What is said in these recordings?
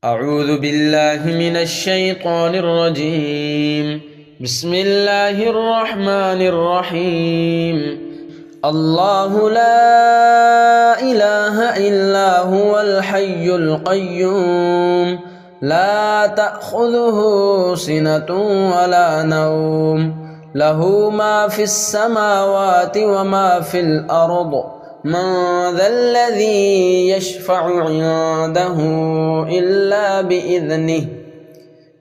أعوذ بالله من الشيطان الرجيم. بسم الله الرحمن الرحيم. الله لا إله إلا هو الحي القيوم لا تأخذه سنة ولا نوم له ما في السماوات وما في الأرض من ذا الذي يشفع عنده إلا بإذنه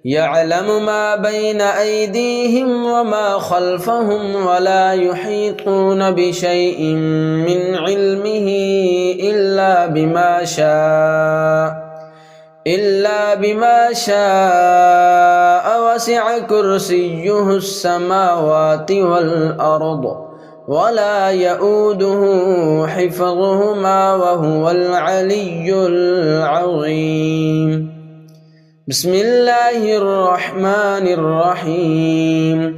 يعلم ما بين أيديهم وما خلفهم ولا يحيطون بشيء من علمه إلا بما شاء وسع كرسيه السماوات والأرض ولا يؤوده حفظهما وهو العلي العظيم. بسم الله الرحمن الرحيم.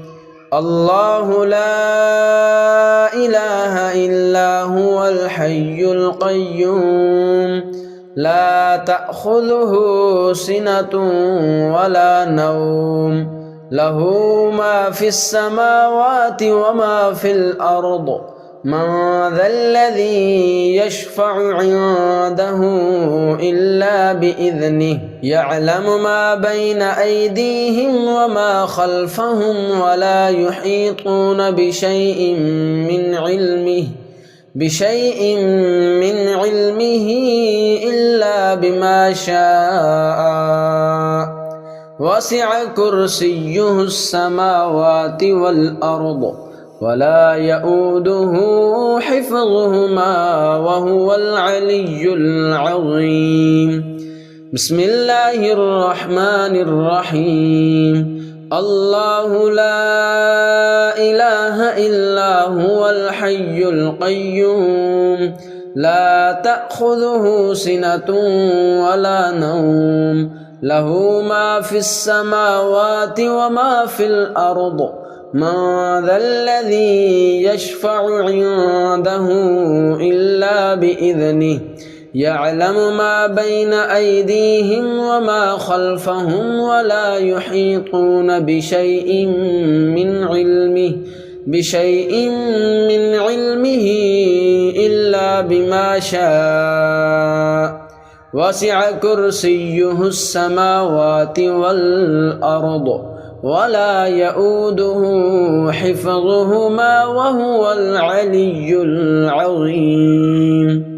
الله لا إله إلا هو الحي القيوم لا تأخذه سنة ولا نوم له ما في السماوات وما في الأرض من ذا الذي يشفع عنده إلا بإذنه يعلم ما بين أيديهم وما خلفهم ولا يحيطون بشيء من علمه إلا بما شاء وسع كرسيه السماوات والأرض ولا يؤوده حفظهما وهو العلي العظيم. بسم الله الرحمن الرحيم. الله لا إله إلا هو الحي القيوم لا تأخذه سنة ولا نوم له ما في السماوات وما في الأرض من ذا الذي يشفع عنده إلا بإذنه يعلم ما بين أيديهم وما خلفهم ولا يحيطون بشيء من علمه إلا بما شاء وسع كرسيه السماوات والأرض ولا يؤوده حفظهما وهو العلي العظيم.